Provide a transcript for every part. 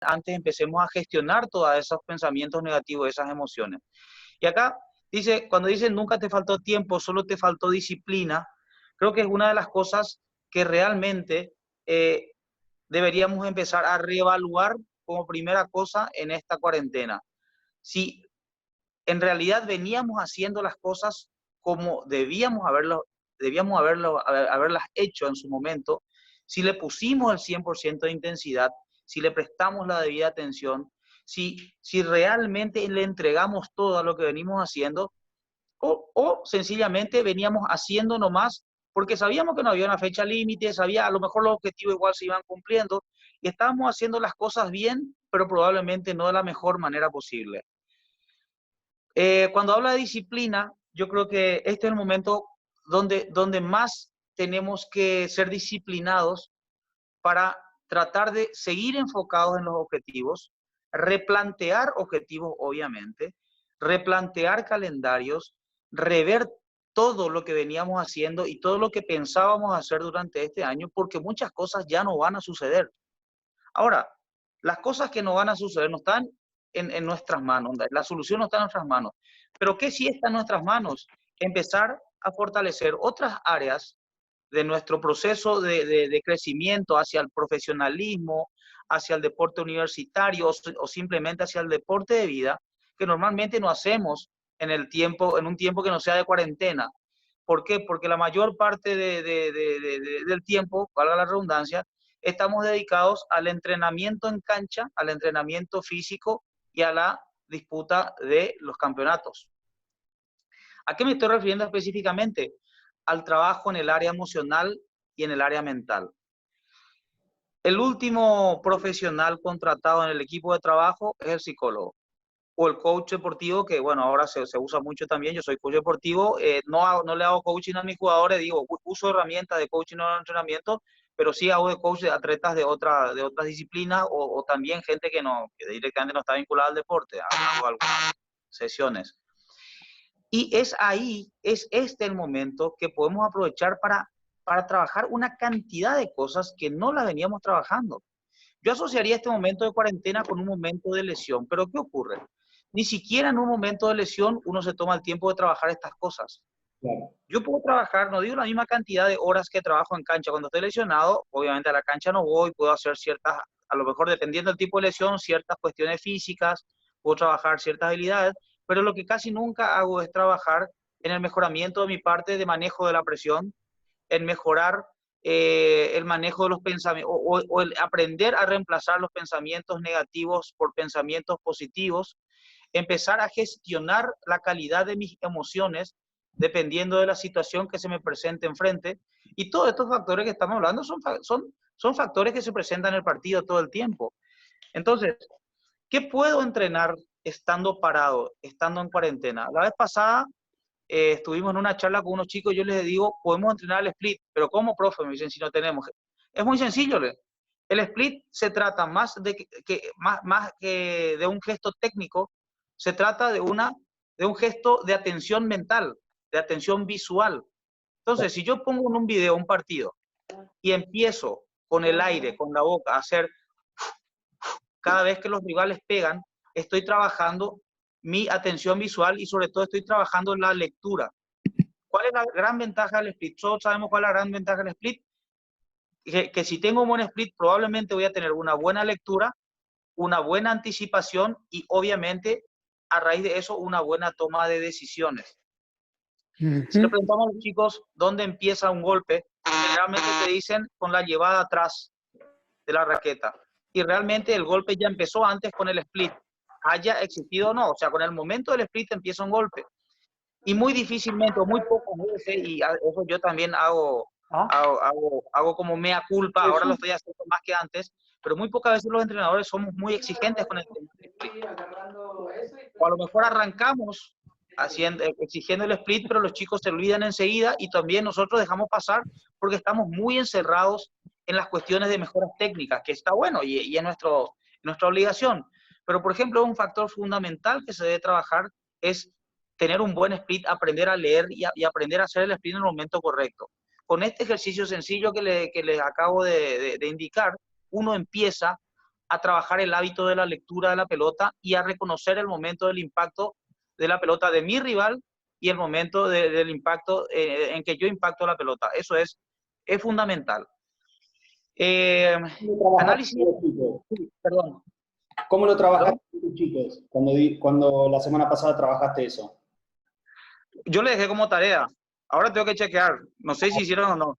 antes empecemos a gestionar todos esos pensamientos negativos, esas emociones. Y acá dice, cuando dice nunca te faltó tiempo, solo te faltó disciplina, creo que es una de las cosas que realmente deberíamos empezar a reevaluar como primera cosa en esta cuarentena. Si en realidad veníamos haciendo las cosas como haberlas hecho en su momento, si le pusimos el 100% de intensidad, si le prestamos la debida atención, si realmente le entregamos todo a lo que venimos haciendo, o sencillamente veníamos haciendo nomás porque sabíamos que no había una fecha límite, sabía a lo mejor los objetivos igual se iban cumpliendo y estábamos haciendo las cosas bien, pero probablemente no de la mejor manera posible. Cuando habla de disciplina, yo creo que este es el momento donde más tenemos que ser disciplinados para tratar de seguir enfocados en los objetivos, replantear objetivos, obviamente, replantear calendarios, rever todo lo que veníamos haciendo y todo lo que pensábamos hacer durante este año, porque muchas cosas ya no van a suceder. Ahora, las cosas que no van a suceder no están en nuestras manos, la solución no está en nuestras manos. Pero ¿qué sí está en nuestras manos? Empezar a fortalecer otras áreas de nuestro proceso de crecimiento hacia el profesionalismo, hacia el deporte universitario o simplemente hacia el deporte de vida, que normalmente no hacemos en un tiempo que no sea de cuarentena. ¿Por qué? Porque la mayor parte del tiempo, valga la redundancia, estamos dedicados al entrenamiento en cancha, al entrenamiento físico y a la disputa de los campeonatos. ¿A qué me estoy refiriendo específicamente? Al trabajo en el área emocional y en el área mental. El último profesional contratado en el equipo de trabajo es el psicólogo o el coach deportivo, que bueno, ahora se usa mucho también. Yo soy coach deportivo, no le hago coaching a mis jugadores, digo, uso herramientas de coaching o de entrenamiento, pero sí hago de coach de atletas de otras disciplinas o también gente que directamente no está vinculada al deporte, hago algunas sesiones. Y es este el momento que podemos aprovechar para trabajar una cantidad de cosas que no las veníamos trabajando. Yo asociaría este momento de cuarentena con un momento de lesión, pero ¿qué ocurre? Ni siquiera en un momento de lesión uno se toma el tiempo de trabajar estas cosas. Claro. Yo puedo trabajar, no digo la misma cantidad de horas que trabajo en cancha. Cuando estoy lesionado, obviamente a la cancha no voy, puedo hacer ciertas, a lo mejor dependiendo del tipo de lesión, ciertas cuestiones físicas, puedo trabajar ciertas habilidades, pero lo que casi nunca hago es trabajar en el mejoramiento de mi parte de manejo de la presión, en mejorar el manejo de los pensamientos o el aprender a reemplazar los pensamientos negativos por pensamientos positivos, empezar a gestionar la calidad de mis emociones dependiendo de la situación que se me presente enfrente. Y todos estos factores que estamos hablando son factores que se presentan en el partido todo el tiempo. Entonces, ¿qué puedo entrenar estando parado, estando en cuarentena? La vez pasada estuvimos en una charla con unos chicos y yo les digo, podemos entrenar el split, pero ¿cómo, profe? Me dicen, si no tenemos. Es muy sencillo. El split se trata más que de un gesto técnico, se trata de un gesto de atención mental, de atención visual. Entonces, si yo pongo en un video un partido y empiezo con el aire, con la boca, a hacer cada vez que los rivales pegan, estoy trabajando mi atención visual y sobre todo estoy trabajando la lectura. ¿Cuál es la gran ventaja del split? Todos sabemos cuál es la gran ventaja del split. Que si tengo un buen split, probablemente voy a tener una buena lectura, una buena anticipación y obviamente a raíz de eso una buena toma de decisiones. Si le preguntamos a los chicos dónde empieza un golpe, generalmente te dicen con la llevada atrás de la raqueta. Y realmente el golpe ya empezó antes con el split, haya existido o no. O sea, con el momento del split empieza un golpe. Y muy difícilmente, o muy pocas veces, y eso yo también hago como mea culpa, ahora lo estoy haciendo más que antes, pero muy pocas veces los entrenadores somos muy exigentes con el split. O a lo mejor arrancamos exigiendo el split, pero los chicos se olvidan enseguida y también nosotros dejamos pasar porque estamos muy encerrados en las cuestiones de mejoras técnicas, que está bueno y es nuestra obligación. Pero, por ejemplo, un factor fundamental que se debe trabajar es tener un buen split, aprender a leer y aprender a hacer el split en el momento correcto. Con este ejercicio sencillo que les acabo de indicar, uno empieza a trabajar el hábito de la lectura de la pelota y a reconocer el momento del impacto de la pelota de mi rival y el momento del impacto en que yo impacto la pelota. Eso es fundamental. Eh, ¿Cómo trabajaste análisis, con los chicos? sí, perdón, ¿Cómo lo perdón. trabajaste con tus chicos cuando la semana pasada trabajaste eso? Yo le dejé como tarea. Ahora tengo que chequear. No sé si hicieron o no,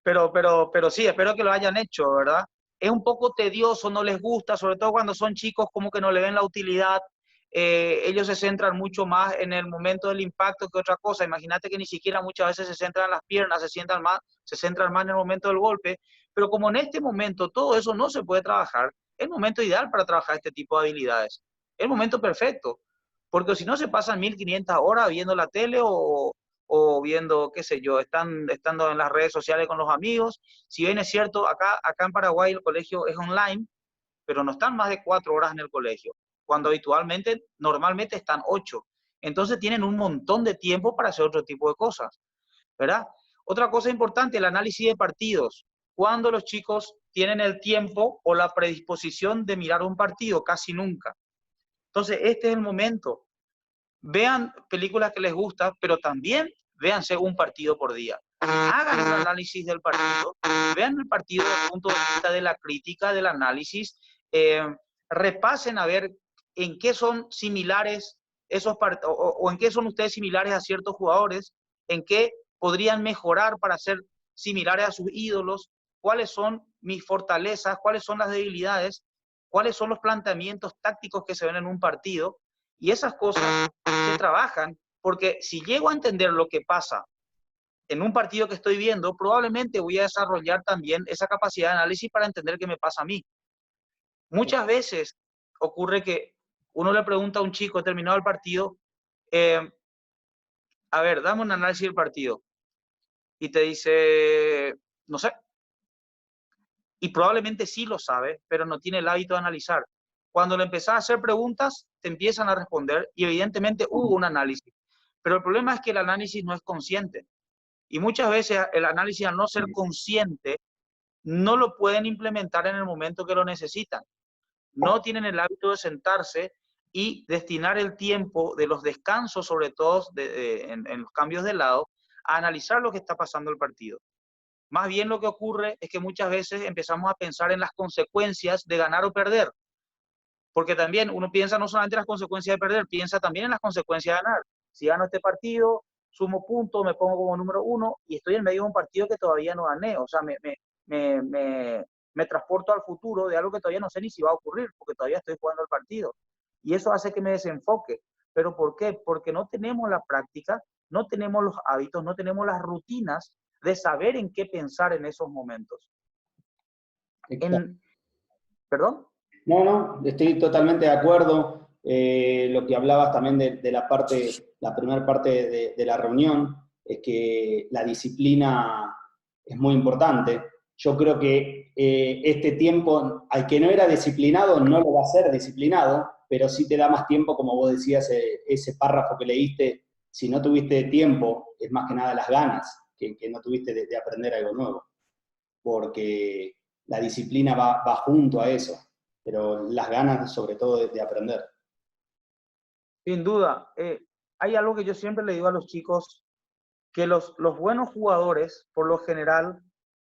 pero sí, espero que lo hayan hecho, ¿verdad? Es un poco tedioso, no les gusta, sobre todo cuando son chicos, como que no le ven la utilidad. Ellos se centran mucho más en el momento del impacto que otra cosa. Imagínate que ni siquiera muchas veces se centran en las piernas, se centran más en el momento del golpe. Pero como en este momento todo eso no se puede trabajar, es el momento ideal para trabajar este tipo de habilidades. Es el momento perfecto. Porque si no se pasan 1500 horas viendo la tele o viendo, qué sé yo, estando en las redes sociales con los amigos. Si bien es cierto, acá en Paraguay el colegio es online, pero no están más de 4 horas en el colegio, cuando habitualmente, normalmente están 8. Entonces tienen un montón de tiempo para hacer otro tipo de cosas, ¿verdad? Otra cosa importante, el análisis de partidos. Cuando los chicos tienen el tiempo o la predisposición de mirar un partido, casi nunca. Entonces, este es el momento. Vean películas que les gustan, pero también véanse un partido por día. Hagan un análisis del partido, vean el partido desde el punto de vista de la crítica, del análisis, eh, repasen a ver en qué son similares o en qué son ustedes similares a ciertos jugadores, en qué podrían mejorar para ser similares a sus ídolos, cuáles son mis fortalezas, cuáles son las debilidades, cuáles son los planteamientos tácticos que se ven en un partido, y esas cosas se trabajan, porque si llego a entender lo que pasa en un partido que estoy viendo, probablemente voy a desarrollar también esa capacidad de análisis para entender qué me pasa a mí. Muchas veces ocurre que uno le pregunta a un chico terminado el partido, eh, a ver, dame un análisis del partido, y te dice, no sé, y probablemente sí lo sabe, pero no tiene el hábito de analizar. Cuando le empezás a hacer preguntas, te empiezan a responder y evidentemente hubo un análisis. Pero el problema es que el análisis no es consciente. Y muchas veces el análisis, al no ser consciente, no lo pueden implementar en el momento que lo necesitan. No tienen el hábito de sentarse y destinar el tiempo de los descansos, sobre todo en los cambios de lado, a analizar lo que está pasando en el partido. Más bien lo que ocurre es que muchas veces empezamos a pensar en las consecuencias de ganar o perder, porque también uno piensa no solamente en las consecuencias de perder, piensa también en las consecuencias de ganar. Si gano este partido, sumo puntos, me pongo como número uno y estoy en medio de un partido que todavía no gané, o sea, me transporto al futuro de algo que todavía no sé ni si va a ocurrir, porque todavía estoy jugando el partido. Y eso hace que me desenfoque. ¿Pero por qué? Porque no tenemos la práctica, no tenemos los hábitos, no tenemos las rutinas de saber en qué pensar en esos momentos. ¿Perdón? No, no, estoy totalmente de acuerdo. Lo que hablabas también de la primera parte de la reunión, es que la disciplina es muy importante. Yo creo que este tiempo, al que no era disciplinado, no lo va a ser disciplinado, pero sí te da más tiempo, como vos decías, ese párrafo que leíste, si no tuviste tiempo, es más que nada las ganas que no tuviste de aprender algo nuevo, porque la disciplina va junto a eso, pero las ganas sobre todo de aprender. Sin duda. Hay algo que yo siempre le digo a los chicos, que los buenos jugadores, por lo general,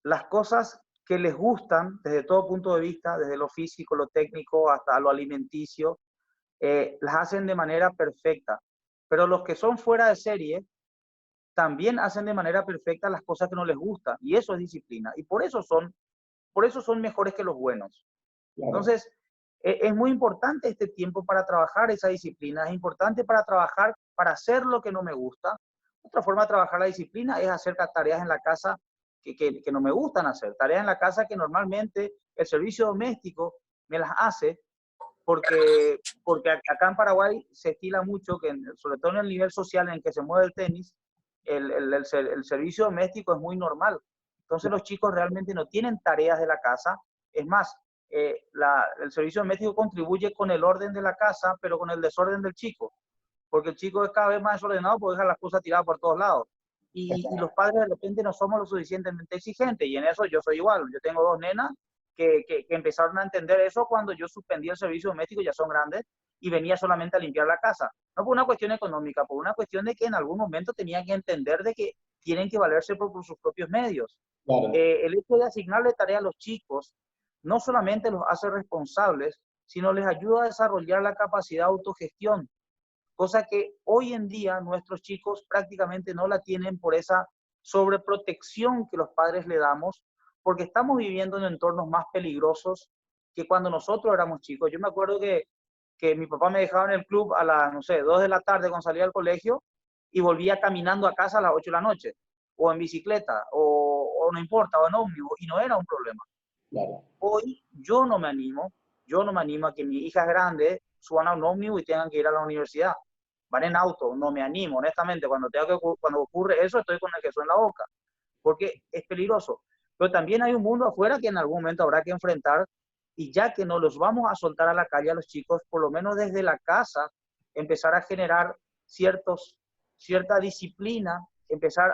las cosas que les gustan desde todo punto de vista, desde lo físico, lo técnico, hasta lo alimenticio, las hacen de manera perfecta. Pero los que son fuera de serie también hacen de manera perfecta las cosas que no les gustan. Y eso es disciplina. Y por eso son mejores que los buenos. Claro. Entonces, es muy importante este tiempo para trabajar esa disciplina, es importante para trabajar, para hacer lo que no me gusta. Otra forma de trabajar la disciplina es hacer tareas en la casa que no me gustan hacer, tareas en la casa que normalmente el servicio doméstico me las hace, porque acá en Paraguay se estila mucho, que sobre todo en el nivel social en el que se mueve el tenis, el servicio doméstico es muy normal. Entonces los chicos realmente no tienen tareas de la casa. Es más, el servicio doméstico contribuye con el orden de la casa, pero con el desorden del chico, porque el chico es cada vez más desordenado porque deja las cosas tiradas por todos lados. Y los padres de repente no somos lo suficientemente exigentes, y en eso yo soy igual. Yo tengo 2 nenas que empezaron a entender eso cuando yo suspendí el servicio doméstico, ya son grandes, y venía solamente a limpiar la casa. No por una cuestión económica, por una cuestión de que en algún momento tenían que entender de que tienen que valerse por sus propios medios. Claro, El hecho de asignarle tarea a los chicos no solamente los hace responsables, sino les ayuda a desarrollar la capacidad de autogestión, cosa que hoy en día nuestros chicos prácticamente no la tienen por esa sobreprotección que los padres le damos, porque estamos viviendo en entornos más peligrosos que cuando nosotros éramos chicos. Yo me acuerdo que mi papá me dejaba en el club a las, no sé, 2 de la tarde cuando salía del colegio y volvía caminando a casa a las 8 de la noche, o en bicicleta, o no importa, o en ómnibus, y no era un problema. claro. Hoy yo no me animo a que mis hijas grandes suban a un ómnibus y tengan que ir a la universidad. Van en auto, no me animo, honestamente. Cuando ocurre eso, estoy con el queso en la boca, porque es peligroso. Pero también hay un mundo afuera que en algún momento habrá que enfrentar, y ya que no los vamos a soltar a la calle a los chicos, por lo menos desde la casa, empezar a generar cierta disciplina, empezar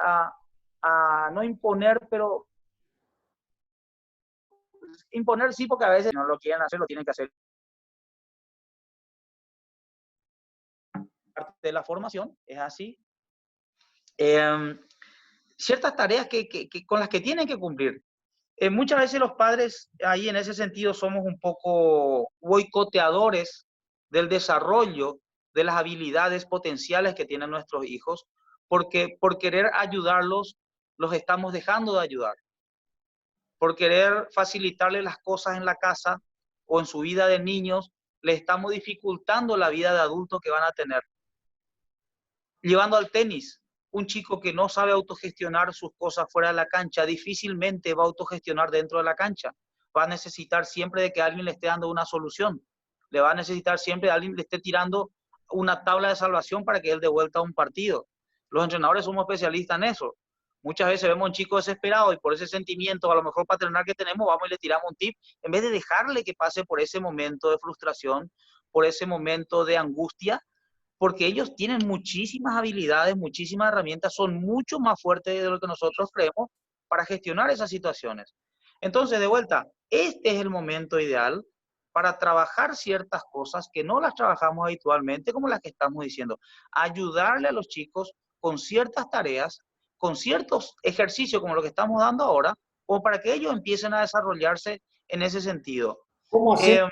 a no imponer, pero imponer sí, porque a veces no lo quieren hacer, lo tienen que hacer. Parte de la formación, es así. Ciertas tareas con las que tienen que cumplir. Muchas veces los padres ahí en ese sentido somos un poco boicoteadores del desarrollo de las habilidades potenciales que tienen nuestros hijos, porque por querer ayudarlos, los estamos dejando de ayudar. Por querer facilitarles las cosas en la casa o en su vida de niños, les estamos dificultando la vida de adultos que van a tener. Llevando al tenis, un chico que no sabe autogestionar sus cosas fuera de la cancha, difícilmente va a autogestionar dentro de la cancha. Va a necesitar siempre de que alguien le esté dando una solución. Le va a necesitar siempre de alguien le esté tirando una tabla de salvación para que él dé vuelta a un partido. Los entrenadores somos especialistas en eso. Muchas veces vemos a un chico desesperado y por ese sentimiento, a lo mejor paternal que tenemos, vamos y le tiramos un tip, en vez de dejarle que pase por ese momento de frustración, por ese momento de angustia, porque ellos tienen muchísimas habilidades, muchísimas herramientas, son mucho más fuertes de lo que nosotros creemos para gestionar esas situaciones. Entonces, de vuelta, este es el momento ideal para trabajar ciertas cosas que no las trabajamos habitualmente, como las que estamos diciendo. Ayudarle a los chicos con ciertas tareas, con ciertos ejercicios como lo que estamos dando ahora, como para que ellos empiecen a desarrollarse en ese sentido. ¿Cómo hacer?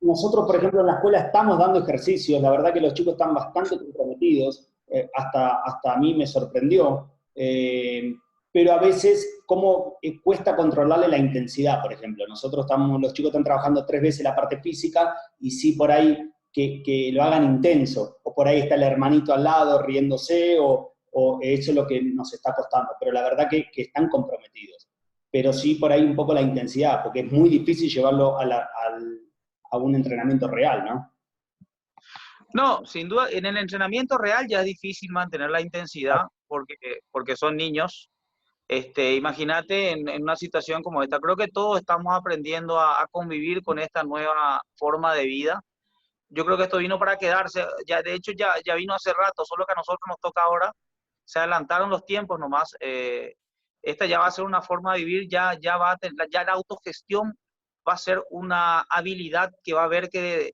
Nosotros, por ejemplo, en la escuela estamos dando ejercicios, la verdad que los chicos están bastante comprometidos, hasta a mí me sorprendió, pero a veces cómo cuesta controlarle la intensidad, por ejemplo. Los chicos están trabajando 3 veces la parte física y sí por ahí que lo hagan intenso, o por ahí está el hermanito al lado riéndose, o eso es lo que nos está costando, pero la verdad que están comprometidos. Pero sí por ahí un poco la intensidad, porque es muy difícil llevarlo a un entrenamiento real, ¿no? No, sin duda, en el entrenamiento real ya es difícil mantener la intensidad porque son niños. Imagínate en una situación como esta. Creo que todos estamos aprendiendo a convivir con esta nueva forma de vida. Yo creo que esto vino para quedarse. Ya, de hecho, ya vino hace rato, solo que a nosotros nos toca ahora. Se adelantaron los tiempos nomás. Esta ya va a ser una forma de vivir, ya la autogestión va a ser una habilidad que va a haber que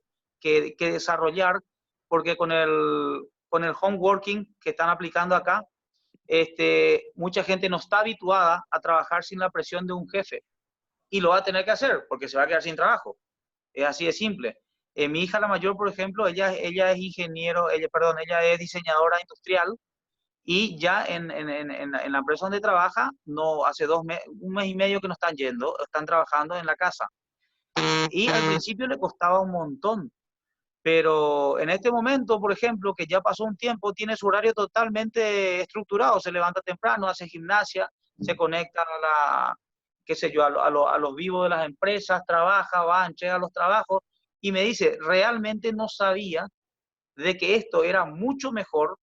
desarrollar, porque con el home working que están aplicando acá, mucha gente no está habituada a trabajar sin la presión de un jefe y lo va a tener que hacer porque se va a quedar sin trabajo. Es así de simple. Mi hija la mayor, por ejemplo, ella es ella es diseñadora industrial y ya en la empresa donde trabaja, no, hace 1 mes y medio que no están yendo, están trabajando en la casa. Y al principio le costaba un montón, pero en este momento, por ejemplo, que ya pasó un tiempo, tiene su horario totalmente estructurado, se levanta temprano, hace gimnasia, se conecta qué sé yo, a los vivos de las empresas, trabaja, va, entrega los trabajos, y me dice, realmente no sabía de que esto era mucho mejor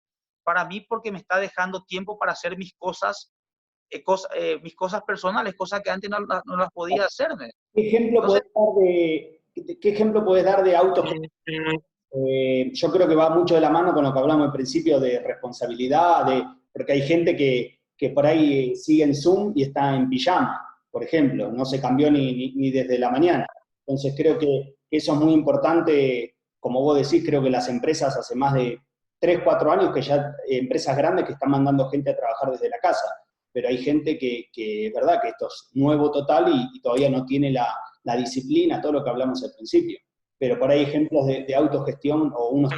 para mí porque me está dejando tiempo para hacer mis cosas personales, cosas que antes no las podía hacerme. ¿Qué ejemplo Entonces, podés dar de autogestión? Yo creo que va mucho de la mano con lo que hablamos al principio de responsabilidad, porque hay gente que por ahí sigue en Zoom y está en pijama. por ejemplo, no se cambió ni desde la mañana. Entonces creo que eso es muy importante, como vos decís, creo que las empresas hace más de 3, 4 años que ya, empresas grandes que están mandando gente a trabajar desde la casa, pero hay gente que es verdad que esto es nuevo total y todavía no tiene la disciplina, todo lo que hablamos al principio. Pero por ahí ejemplos de autogestión o unos...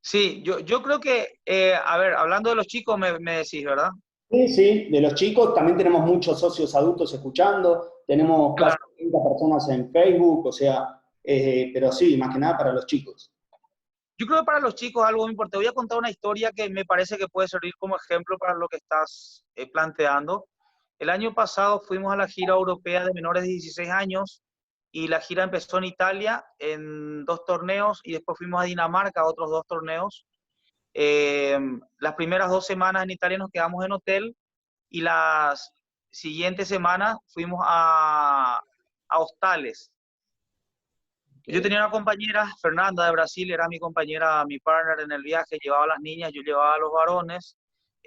Sí, yo creo que, a ver, hablando de los chicos, me decís, ¿verdad? Sí, sí, de los chicos, también tenemos muchos socios adultos escuchando, tenemos casi Claro. 30 personas en Facebook, o sea, pero sí, más que nada para los chicos. Yo creo que para los chicos algo muy importante. Voy a contar una historia que me parece que puede servir como ejemplo para lo que estás planteando. El año pasado fuimos a la gira europea de menores de 16 años y la gira empezó en Italia en 2 torneos y después fuimos a Dinamarca a otros 2 torneos. Las primeras 2 semanas en Italia nos quedamos en hotel y las siguientes semanas fuimos a hostales. Yo Okay. tenía una compañera, Fernanda de Brasil, era mi compañera, mi partner en el viaje, llevaba a las niñas, yo llevaba a los varones.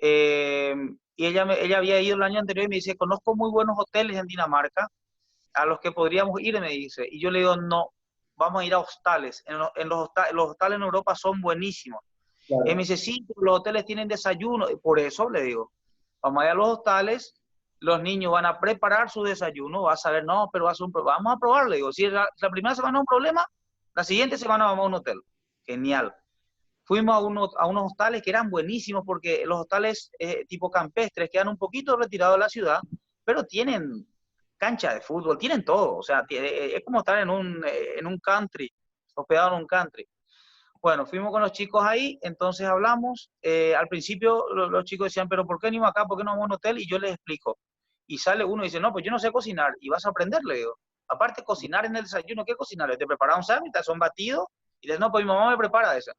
eh, y ella había ido el año anterior y me dice, conozco muy buenos hoteles en Dinamarca a los que podríamos ir, me dice. Y yo le digo, no, vamos a ir a hostales. Los hostales en Europa son buenísimos. Y me Claro. dice, sí, los hoteles tienen desayuno. Y por eso le digo, vamos a ir a los hostales, los niños van a preparar su desayuno, vas a ver, no, pero vamos a probarlo. Digo, si la primera semana es un problema, la siguiente semana vamos a un hotel. Genial. Fuimos a unos hostales que eran buenísimos porque los hostales tipo campestres quedan un poquito retirados de la ciudad, pero tienen cancha de fútbol, tienen todo. O sea, es como estar en un country, hospedado en un country. Bueno, fuimos con los chicos ahí, entonces hablamos. Al principio los chicos decían, pero ¿por qué venimos acá? ¿Por qué no vamos a un hotel? Y yo les explico. Y sale uno y dice, no, pues yo no sé cocinar. Y vas a aprender, le digo. Aparte, cocinar en el desayuno, ¿qué cocinar? Te preparas un sándwich, son batidos. Y dices, no, pues mi mamá me prepara eso.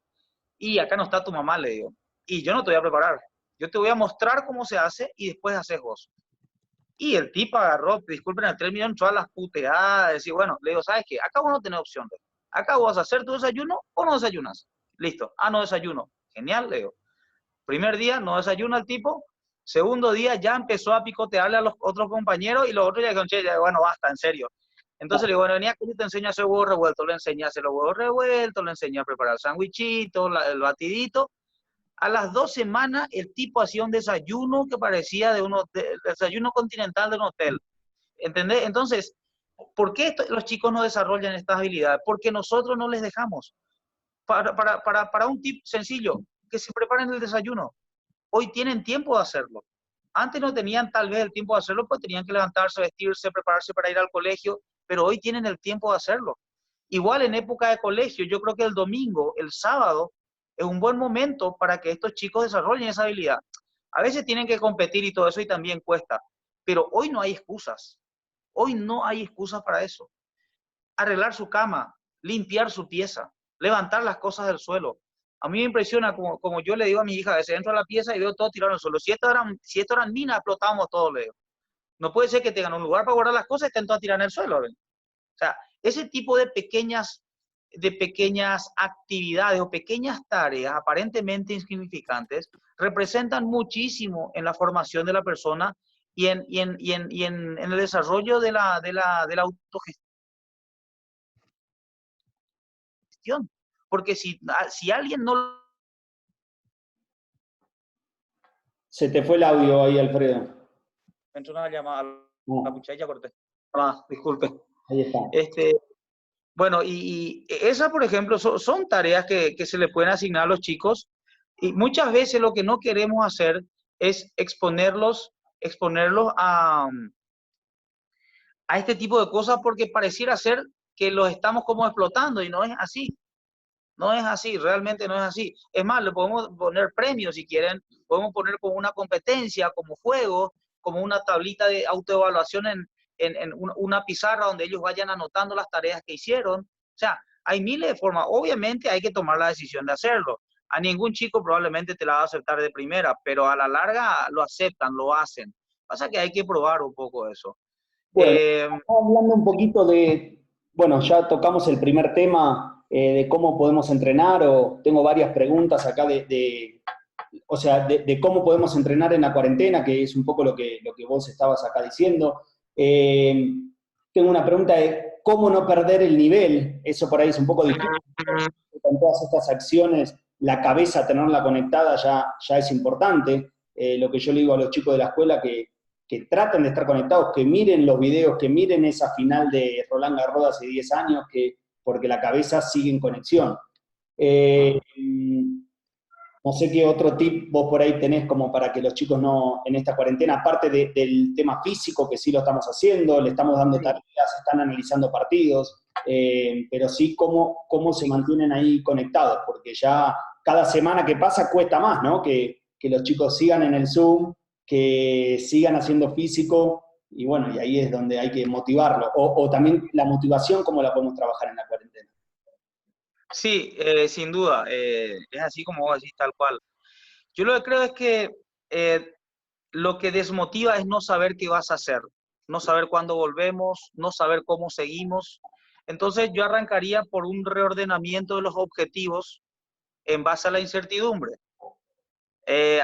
Y acá no está tu mamá, le digo. Y yo no te voy a preparar. Yo te voy a mostrar cómo se hace y después haces vos. Y el tipo agarró, disculpen el término, entró a las puteadas, y bueno, le digo, ¿sabes qué? Acá vos no tenés opción. Le digo. Acá vos vas a hacer tu desayuno o no desayunas. Listo. Ah, no desayuno. Genial, le digo. Primer día no desayuna el tipo. Segundo día ya empezó a picotearle a los otros compañeros y los otros ya dijeron, che, ya, bueno, basta, en serio. Entonces le digo, bueno, venía que te enseño a hacer huevos revueltos. Le enseñé a hacer los huevos revueltos, le enseñé a preparar el sándwichito, el batidito. A las 2 semanas el tipo hacía un desayuno que parecía de un hotel, desayuno continental de un hotel. ¿Entendés? Entonces, ¿por qué los chicos no desarrollan estas habilidades? Porque nosotros no les dejamos. Para un tip sencillo, que se preparen el desayuno. Hoy tienen tiempo de hacerlo. Antes no tenían tal vez el tiempo de hacerlo, pues tenían que levantarse, vestirse, prepararse para ir al colegio, pero hoy tienen el tiempo de hacerlo. Igual en época de colegio, yo creo que el domingo, el sábado, es un buen momento para que estos chicos desarrollen esa habilidad. A veces tienen que competir y todo eso y también cuesta, pero hoy no hay excusas. Hoy no hay excusas para eso. Arreglar su cama, limpiar su pieza, levantar las cosas del suelo. A mí me impresiona como yo le digo a mi hija, a veces entro a la pieza y veo todo tirado en el suelo. Si esto eran minas, explotábamos todo, le digo. No puede ser que tengan un lugar para guardar las cosas y estén todas tiradas en el suelo. ¿ven? O sea, ese tipo de pequeñas actividades o pequeñas tareas aparentemente insignificantes representan muchísimo en la formación de la persona y en el desarrollo de la autogestión. Porque si alguien no... Se te fue el audio ahí, Alfredo. Me entró una llamada, la No, pucha, ya corté. Ah, disculpe. ahí está. Este, bueno, y esa, por ejemplo, son tareas que se le pueden asignar a los chicos y muchas veces lo que no queremos hacer es exponerlos a este tipo de cosas porque pareciera ser que los estamos como explotando y no es así. No es así, realmente no es así. Es más, le podemos poner premios si quieren, podemos poner como una competencia, como juego, como una tablita de autoevaluación en una pizarra donde ellos vayan anotando las tareas que hicieron. O sea, hay miles de formas. Obviamente hay que tomar la decisión de hacerlo. A ningún chico probablemente te la va a aceptar de primera, pero a la larga lo aceptan, lo hacen. Pasa que hay que probar un poco eso. Bueno, Eh, hablando un poquito de, bueno, ya tocamos el primer tema de cómo podemos entrenar, o tengo varias preguntas acá o sea, de cómo podemos entrenar en la cuarentena, que es un poco lo que vos estabas acá diciendo. Tengo una pregunta de cómo no perder el nivel. Eso por ahí es un poco difícil. Con todas estas acciones, la cabeza, tenerla conectada ya es importante. Lo que yo le digo a los chicos de la escuela, que traten de estar conectados, que miren los videos, que miren esa final de Roland Garros hace 10 años, porque la cabeza sigue en conexión. Eh, no sé qué otro tip vos por ahí tenés como para que los chicos no, en esta cuarentena, aparte del tema físico, que sí lo estamos haciendo, le estamos dando tareas, están analizando partidos, pero sí cómo se mantienen ahí conectados, porque ya cada semana que pasa cuesta más, ¿no? Que los chicos sigan en el Zoom, que sigan haciendo físico, y bueno, y ahí es donde hay que motivarlo. O también la motivación, cómo la podemos trabajar en la cuarentena. Sí, sin duda, es así como vos decís, tal cual. Yo lo que creo es que eh, lo que desmotiva es no saber qué vas a hacer, no saber cuándo volvemos, no saber cómo seguimos. Entonces yo arrancaría por un reordenamiento de los objetivos en base a la incertidumbre.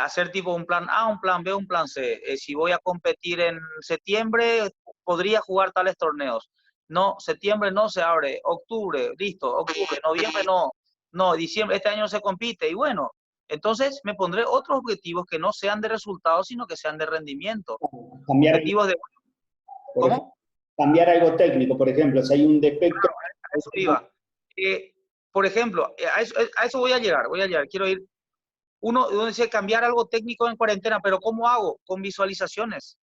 Hacer tipo un plan A, un plan B, un plan C. Si voy a competir en septiembre, podría jugar tales torneos. No, septiembre no se abre, octubre, listo, octubre, noviembre no, no, diciembre, este año no se compite. Y bueno, entonces me pondré otros objetivos que no sean de resultados, sino que sean de rendimiento. Cambiar, Objetivos de, por ejemplo, ¿cómo? cambiar algo técnico, por ejemplo, si hay un defecto. A eso iba. Por ejemplo, a eso voy a llegar, quiero ir. Uno dice cambiar algo técnico en cuarentena, pero ¿cómo hago? Con visualizaciones.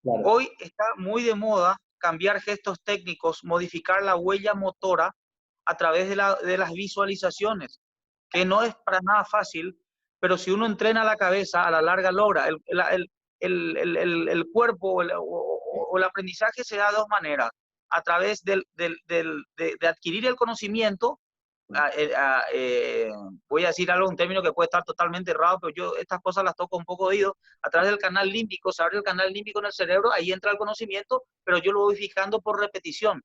Claro. Hoy está muy de moda cambiar gestos técnicos, modificar la huella motora a través de las visualizaciones, que no es para nada fácil, pero si uno entrena la cabeza, a la larga logra. El cuerpo o el aprendizaje se da de dos maneras, a través de adquirir el conocimiento. Voy a decir algo, un término que puede estar totalmente errado, pero yo estas cosas las toco un poco oído. A través del canal límbico, se abre el canal límbico en el cerebro, ahí entra el conocimiento, pero yo lo voy fijando por repetición.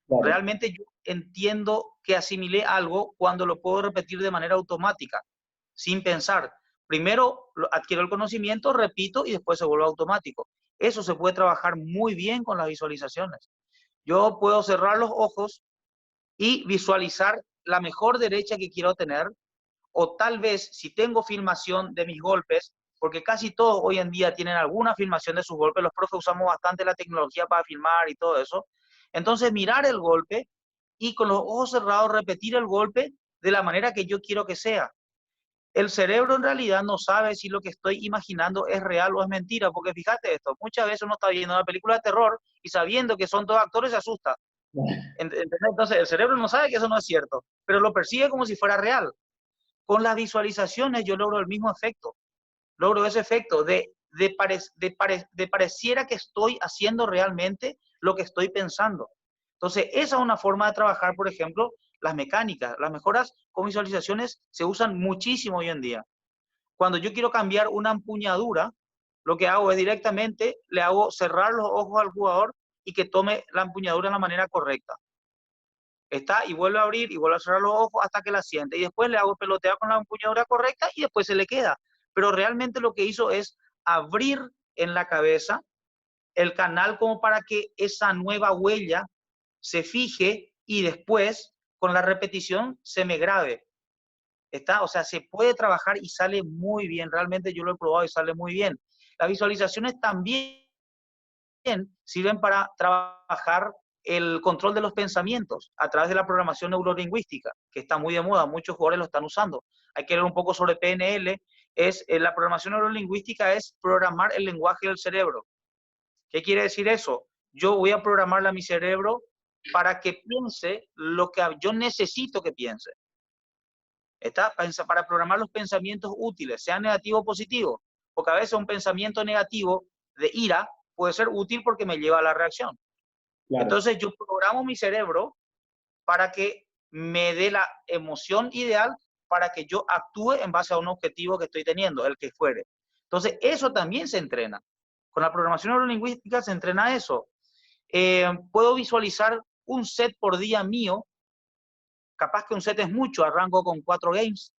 Claro. Realmente yo entiendo que asimilé algo cuando lo puedo repetir de manera automática, sin pensar. Primero adquiero el conocimiento, repito y después se vuelve automático. Eso se puede trabajar muy bien con las visualizaciones. Yo puedo cerrar los ojos y visualizar la mejor derecha que quiero tener, o tal vez si tengo filmación de mis golpes, porque casi todos hoy en día tienen alguna filmación de sus golpes, los profes usamos bastante la tecnología para filmar y todo eso, entonces mirar el golpe y con los ojos cerrados repetir el golpe de la manera que yo quiero que sea. El cerebro en realidad no sabe si lo que estoy imaginando es real o es mentira, porque fíjate esto, muchas veces uno está viendo una película de terror y sabiendo que son todos actores se asusta. Entonces el cerebro no sabe que eso no es cierto, pero lo percibe como si fuera real. Con las visualizaciones yo logro el mismo efecto, logro ese efecto de pareciera que estoy haciendo realmente lo que estoy pensando. Entonces esa es una forma de trabajar, por ejemplo, las mecánicas. Las mejoras con visualizaciones se usan muchísimo hoy en día. Cuando yo quiero cambiar una empuñadura, lo que hago es directamente le hago cerrar los ojos al jugador y que tome la empuñadura de la manera correcta. Está y vuelve a abrir y vuelve a cerrar los ojos hasta que la siente. Y después le hago pelotear con la empuñadura correcta y después se le queda. Pero realmente lo que hizo es abrir en la cabeza el canal como para que esa nueva huella se fije y después con la repetición se me grabe. Está, o sea, se puede trabajar y sale muy bien. Realmente yo lo he probado y sale muy bien. Las visualizaciones también sirven para trabajar el control de los pensamientos a través de la programación neurolingüística, que está muy de moda, muchos jugadores lo están usando. Hay que leer un poco sobre PNL. La programación neurolingüística es programar el lenguaje del cerebro. ¿Qué quiere decir eso? Yo voy a programarle a mi cerebro para que piense lo que yo necesito que piense. Está para programar los pensamientos útiles, sean negativos o positivos, porque a veces un pensamiento negativo de ira puede ser útil porque me lleva a la reacción. Claro. Entonces yo programo mi cerebro para que me dé la emoción ideal para que yo actúe en base a un objetivo que estoy teniendo, el que fuere. Entonces eso también se entrena. Con la programación neurolingüística se entrena eso. Puedo visualizar un set por día mío. Capaz que un set es mucho, arranco con 4 games.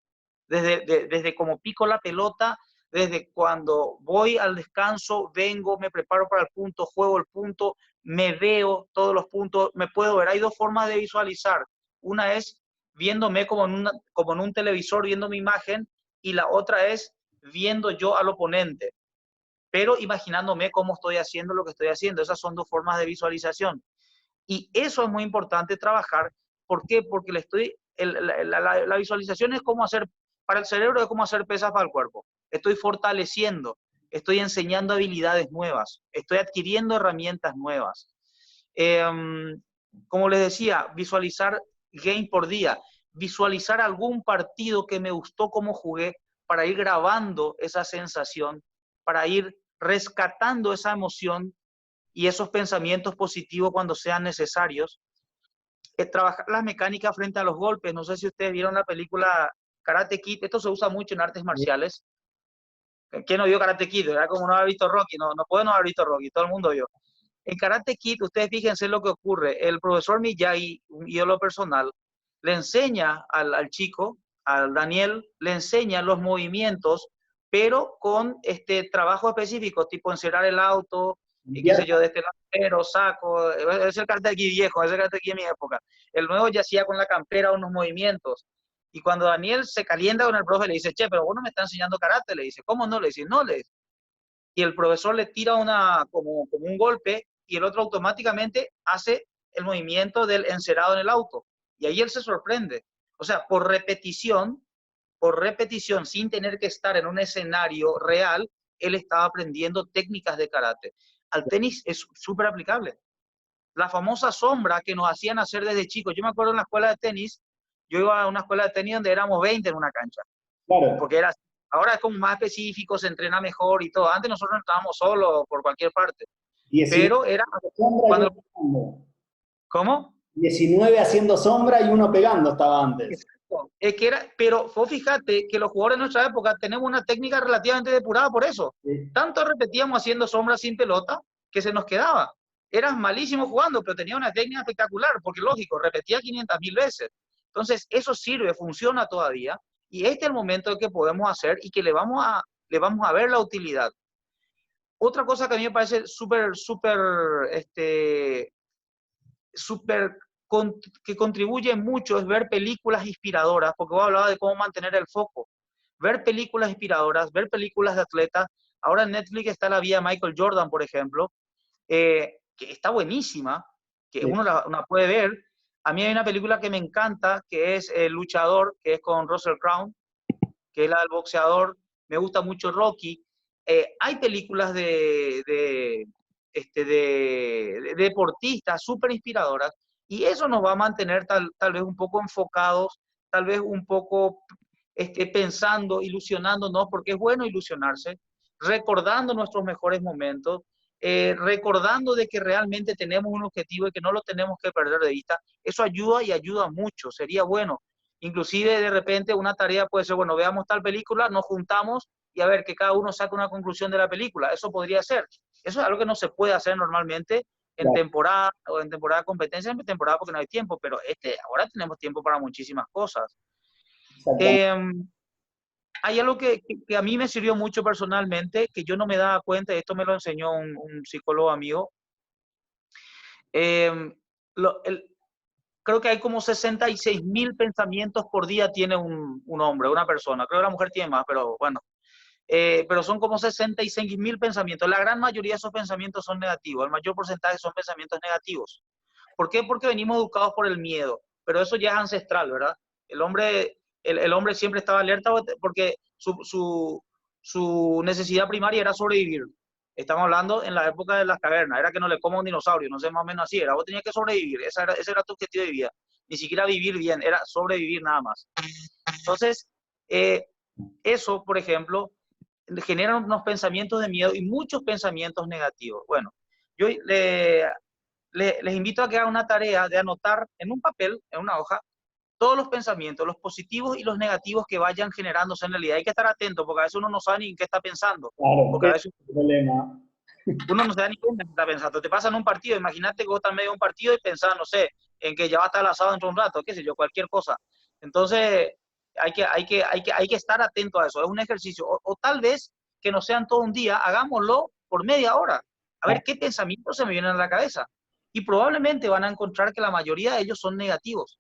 Desde como pico la pelota desde cuando voy al descanso, vengo, me preparo para el punto, juego el punto, me veo todos los puntos, me puedo ver. Hay dos formas de visualizar. Una es viéndome como en un televisor, viendo mi imagen, y la otra es viendo yo al oponente, pero imaginándome cómo estoy haciendo lo que estoy haciendo. Esas son dos formas de visualización. Y eso es muy importante trabajar. ¿Por qué? Porque la visualización es como hacer, para el cerebro es como hacer pesas para el cuerpo. Estoy fortaleciendo, estoy enseñando habilidades nuevas, estoy adquiriendo herramientas nuevas. Eh, Como les decía, visualizar game por día, visualizar algún partido que me gustó cómo jugué para ir grabando esa sensación, para ir rescatando esa emoción y esos pensamientos positivos cuando sean necesarios. Trabajar las mecánicas frente a los golpes. No sé si ustedes vieron la película Karate Kid. Esto se usa mucho en artes marciales. ¿Quién no vio Karate Kid? Era como no haber visto Rocky. No, no puede no haber visto Rocky. Todo el mundo vio. En Karate Kid, ustedes fíjense lo que ocurre. El profesor Miyagi, un ídolo personal, le enseña al chico, al Daniel, le enseña los movimientos, pero con trabajo específico, tipo encerrar el auto, y qué sé yo, de este lado, saco. Es el Karate Kid viejo, es el Karate Kid de mi época. El nuevo ya hacía con la campera unos movimientos. Y cuando Daniel se calienta con el profe, le dice, che, pero vos no me estás enseñando karate. Le dice, ¿cómo no? Le dice, no, le dice. Y el profesor le tira como un golpe y el otro automáticamente hace el movimiento del encerado en el auto. Y ahí él se sorprende. O sea, por repetición, sin tener que estar en un escenario real, él estaba aprendiendo técnicas de karate. Al tenis es súper aplicable. La famosa sombra que nos hacían hacer desde chicos. Yo me acuerdo en la escuela de tenis, yo iba a una escuela de tenis donde éramos 20 en una cancha. Claro. Porque era, ahora es como más específico, se entrena mejor y todo. Antes nosotros estábamos solos por cualquier parte. 19 Pero era haciendo sombra y cuando... uno pegando. ¿Cómo? 19 haciendo sombra y uno pegando estaba antes. Exacto. Es que era, pero vos fíjate que los jugadores de nuestra época tenemos una técnica relativamente depurada por eso. Sí. Tanto repetíamos haciendo sombras sin pelota que se nos quedaba. Eras malísimo jugando, pero tenía una técnica espectacular, porque lógico, repetía 500.000 veces. Entonces, eso sirve, funciona todavía, y este es el momento que podemos hacer y que le vamos a ver la utilidad. Otra cosa que a mí me parece súper que contribuye mucho es ver películas inspiradoras, porque vos hablabas de cómo mantener el foco. Ver películas inspiradoras, ver películas de atletas. Ahora en Netflix está la vida de Michael Jordan, por ejemplo, que está buenísima, que Sí. uno la puede ver. A mí hay una película que me encanta, que es El Luchador, que es con Russell Crowe, que es la del boxeador. Me gusta mucho Rocky. Hay películas de deportistas súper inspiradoras y eso nos va a mantener tal vez un poco enfocados, tal vez un poco pensando, ilusionándonos, porque es bueno ilusionarse, recordando nuestros mejores momentos, recordando de que realmente tenemos un objetivo y que no lo tenemos que perder de vista. Eso ayuda y ayuda mucho, sería bueno. Inclusive de repente una tarea puede ser, bueno, veamos tal película, nos juntamos y a ver que cada uno saque una conclusión de la película. Eso podría ser. Eso es algo que no se puede hacer normalmente en Claro. temporada o en temporada de competencia, en temporada porque no hay tiempo, pero ahora tenemos tiempo para muchísimas cosas. Exactamente. Eh, Hay algo que a mí me sirvió mucho personalmente, que yo no me daba cuenta, y esto me lo enseñó un psicólogo amigo. Eh, lo, el, Creo que hay como 66.000 pensamientos por día tiene un hombre, una persona. Creo que la mujer tiene más, pero bueno. Pero son como 66.000 pensamientos. La gran mayoría de esos pensamientos son negativos. El mayor porcentaje son pensamientos negativos. ¿Por qué? Porque venimos educados por el miedo. Pero eso ya es ancestral, ¿verdad? El hombre siempre estaba alerta porque su necesidad primaria era sobrevivir. Estamos hablando en la época de las cavernas. Era que no le coma un dinosaurio, no sé, más o menos así. Vos tenías que sobrevivir. Ese era tu objetivo de vida. Ni siquiera vivir bien, era sobrevivir nada más. Entonces, eso, por ejemplo, genera unos pensamientos de miedo y muchos pensamientos negativos. Bueno, yo les invito a que hagan una tarea de anotar en un papel, en una hoja, todos los pensamientos, los positivos y los negativos que vayan generándose en realidad. Hay que estar atento porque a veces uno no sabe ni en qué está pensando, Claro, porque a ese veces es el problema. uno no se da ni cuenta que está pensando. Te pasa en un partido, imagínate que vos estás en medio de un partido y pensás, no sé, en que ya va a estar el asado dentro de un rato, qué sé yo, cualquier cosa. Entonces, hay que estar atento a eso, es un ejercicio. O tal vez que no sean todo un día, hagámoslo por media hora, a ver qué pensamientos se me vienen a la cabeza. Y probablemente van a encontrar que la mayoría de ellos son negativos.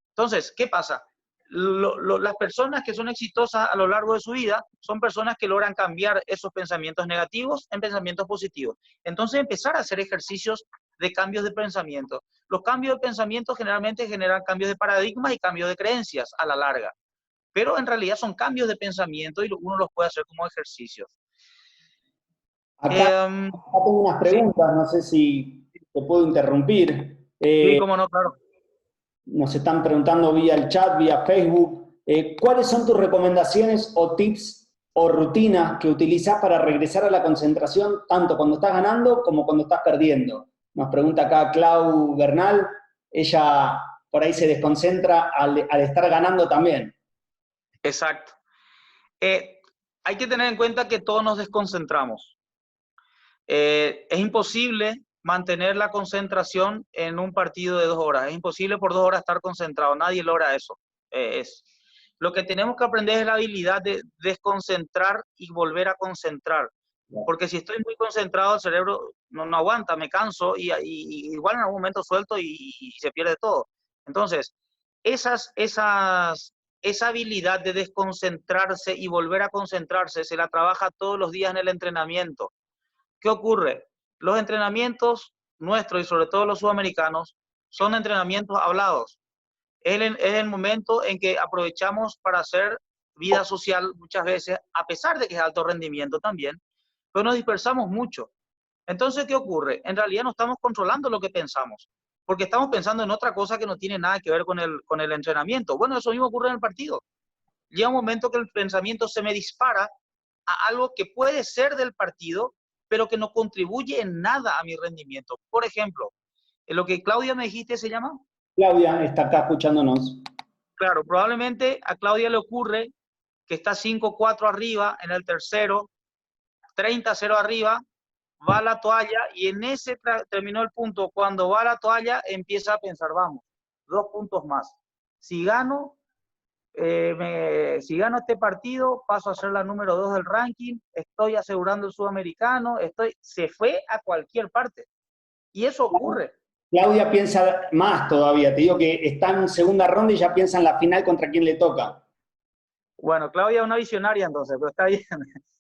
Entonces, ¿qué pasa? Las personas que son exitosas a lo largo de su vida son personas que logran cambiar esos pensamientos negativos en pensamientos positivos. Entonces, empezar a hacer ejercicios de cambios de pensamiento. Los cambios de pensamiento generalmente generan cambios de paradigmas y cambios de creencias a la larga, pero en realidad son cambios de pensamiento y uno los puede hacer como ejercicios. Acá tengo unas Sí, preguntas, no sé si te puedo interrumpir. sí, cómo no, claro. Nos están preguntando vía el chat, vía Facebook. ¿Cuáles son tus recomendaciones o tips o rutinas que utilizás para regresar a la concentración, tanto cuando estás ganando como cuando estás perdiendo? Nos pregunta acá Clau Bernal. Ella por ahí se desconcentra al estar ganando también. Exacto. Hay que tener en cuenta que todos nos desconcentramos. Es imposible mantener la concentración en un partido de 2 horas. Es imposible por 2 horas estar concentrado. Nadie logra eso. Lo que tenemos que aprender es la habilidad de desconcentrar y volver a concentrar. Porque si estoy muy concentrado, el cerebro no aguanta, me canso y igual en algún momento suelto y se pierde todo. Entonces, esa habilidad de desconcentrarse y volver a concentrarse se la trabaja todos los días en el entrenamiento. ¿Qué ocurre? Los entrenamientos nuestros y sobre todo los sudamericanos son entrenamientos hablados. Es el momento en que aprovechamos para hacer vida social muchas veces, a pesar de que es alto rendimiento también, pero nos dispersamos mucho. Entonces, ¿qué ocurre? En realidad no estamos controlando lo que pensamos, porque estamos pensando en otra cosa que no tiene nada que ver con el entrenamiento. Bueno, eso mismo ocurre en el partido. Llega un momento que el pensamiento se me dispara a algo que puede ser del partido, pero que no contribuye en nada a mi rendimiento. Por ejemplo, en lo que Claudia me dijiste se llama. Claudia está acá escuchándonos. Claro, probablemente a Claudia le ocurre que está 5-4 arriba en el tercero, 30-0 arriba, va a la toalla y en ese terminó el punto. Cuando va a la toalla empieza a pensar, vamos, 2 puntos más. Si gano, si gano este partido, paso a ser la número 2 del ranking, estoy asegurando el sudamericano, se fue a cualquier parte. Y eso ocurre. Claudia piensa más todavía. Te digo que está en segunda ronda y ya piensa en la final contra quién le toca. Bueno, Claudia es una visionaria entonces, pero está bien,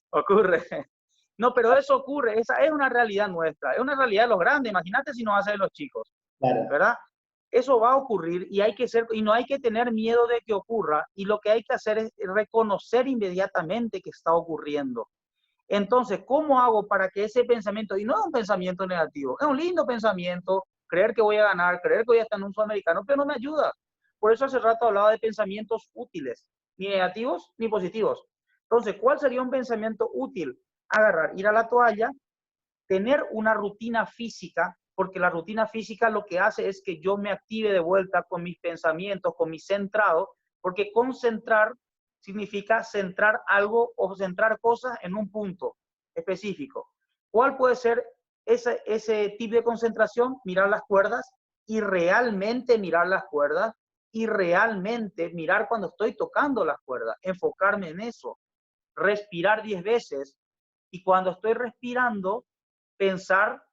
ocurre. No, pero eso ocurre, esa es una realidad nuestra, es una realidad de los grandes, imagínate si nos hace de los chicos, Claro. ¿verdad? Eso va a ocurrir y no hay que tener miedo de que ocurra, y lo que hay que hacer es reconocer inmediatamente que está ocurriendo. Entonces, ¿cómo hago para que ese pensamiento, y no es un pensamiento negativo, es un lindo pensamiento, creer que voy a ganar, creer que voy a estar en un sudamericano, pero no me ayuda? Por eso hace rato hablaba de pensamientos útiles, ni negativos ni positivos. Entonces, ¿cuál sería un pensamiento útil? Agarrar, ir a la toalla, tener una rutina física, porque la rutina física lo que hace es que yo me active de vuelta con mis pensamientos, con mi centrado, porque concentrar significa centrar algo o centrar cosas en un punto específico. ¿Cuál puede ser ese tipo de concentración? Mirar las cuerdas y realmente mirar las cuerdas y realmente mirar cuando estoy tocando las cuerdas, enfocarme en eso, respirar 10 veces y cuando estoy respirando, pensar,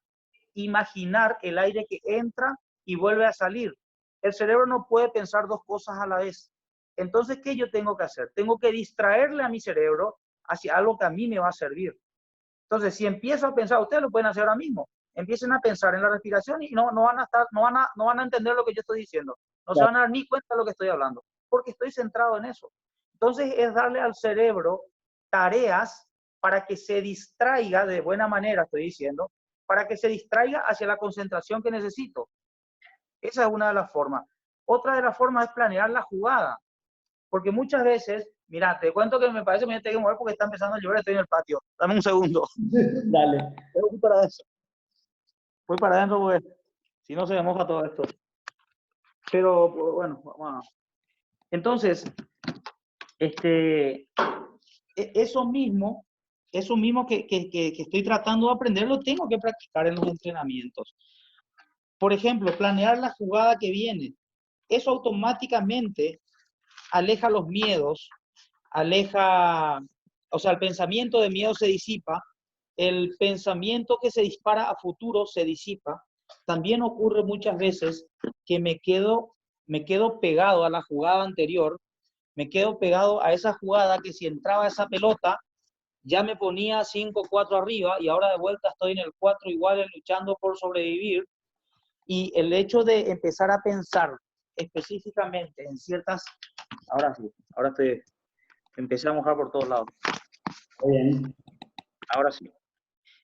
imaginar el aire que entra y vuelve a salir. El cerebro no puede pensar 2 cosas a la vez. Entonces, ¿qué yo tengo que hacer? Tengo que distraerle a mi cerebro hacia algo que a mí me va a servir. Entonces, si empiezo a pensar, ustedes lo pueden hacer ahora mismo, empiecen a pensar en la respiración y no van a entender lo que yo estoy diciendo. No se van a dar ni cuenta de lo que estoy hablando, porque estoy centrado en eso. Entonces, es darle al cerebro tareas para que se distraiga de buena manera, estoy diciendo, para que se distraiga hacia la concentración que necesito. Esa es una de las formas. Otra de las formas es planear la jugada, porque muchas veces, mira, te cuento que me parece que me tengo que mover porque está empezando a llover, estoy en el patio. Dame un segundo. Dale. Voy para adentro. Voy para adentro porque si no se me moja todo esto. Pero bueno, vamos. Entonces, eso mismo que estoy tratando de aprender, lo tengo que practicar en los entrenamientos. Por ejemplo, planear la jugada que viene. Eso automáticamente aleja los miedos, aleja o sea, el pensamiento de miedo se disipa, el pensamiento que se dispara a futuro se disipa. También ocurre muchas veces que me quedo pegado a la jugada anterior, me quedo pegado a esa jugada que si entraba esa pelota, ya me ponía 5-4 arriba y ahora de vuelta estoy en el 4 igual luchando por sobrevivir. Y el hecho de empezar a pensar específicamente en ciertas... Ahora sí, empecé a mojar por todos lados. Bien. Ahora sí.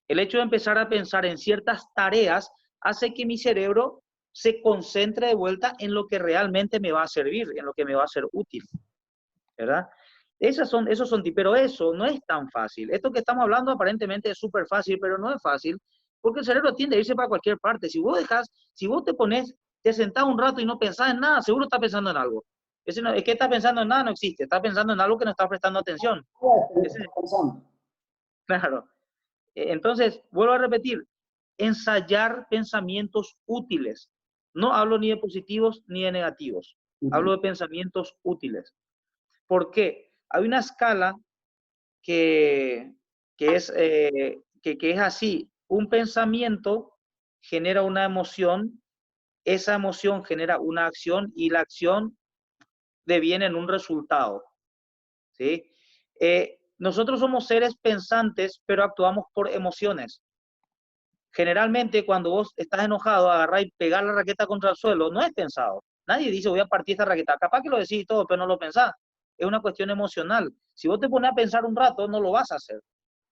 El hecho de empezar a pensar en ciertas tareas hace que mi cerebro se concentre de vuelta en lo que realmente me va a servir, en lo que me va a ser útil, ¿verdad? Esos son, pero eso no es tan fácil. Esto que estamos hablando aparentemente es súper fácil, pero no es fácil, porque el cerebro tiende a irse para cualquier parte. Si vos te sentás un rato y no pensás en nada, seguro estás pensando en algo. Es que estás pensando en nada, no existe. Estás pensando en algo que no estás prestando atención. Claro. Entonces, vuelvo a repetir, ensayar pensamientos útiles. No hablo ni de positivos ni de negativos. Hablo de pensamientos útiles. ¿Por qué? Hay una escala que es así. Un pensamiento genera una emoción, esa emoción genera una acción y la acción deviene en un resultado. ¿Sí? Nosotros somos seres pensantes, pero actuamos por emociones. Generalmente, cuando vos estás enojado, agarrar y pegar la raqueta contra el suelo, no es pensado. Nadie dice, voy a partir esta raqueta. Capaz que lo decís y todo, pero no lo pensás. Es una cuestión emocional. Si vos te pones a pensar un rato, no lo vas a hacer.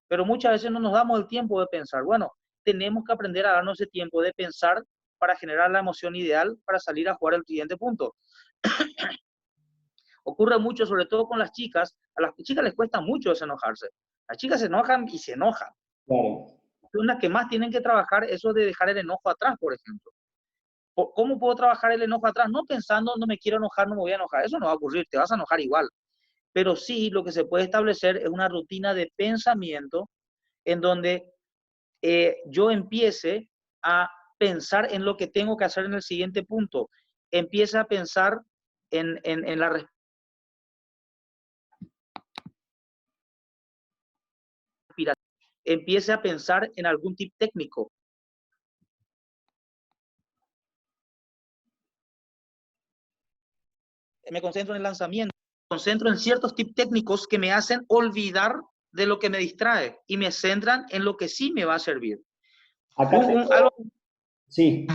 Pero muchas veces no nos damos el tiempo de pensar. Bueno, tenemos que aprender a darnos ese tiempo de pensar para generar la emoción ideal para salir a jugar el siguiente punto. Ocurre mucho, sobre todo con las chicas. A las chicas les cuesta mucho desenojarse. Las chicas se enojan y se enojan. Claro. Son las que más tienen que trabajar eso de dejar el enojo atrás, por ejemplo. ¿Cómo puedo trabajar el enojo atrás? No pensando, no me quiero enojar, no me voy a enojar. Eso no va a ocurrir, te vas a enojar igual. Pero sí, lo que se puede establecer es una rutina de pensamiento en donde yo empiece a pensar en lo que tengo que hacer en el siguiente punto. Empieza a pensar en la respiración. Empiece a pensar en algún tip técnico. Me concentro en el lanzamiento. Me concentro en ciertos tips técnicos que me hacen olvidar de lo que me distrae y me centran en lo que sí me va a servir. Acá sí.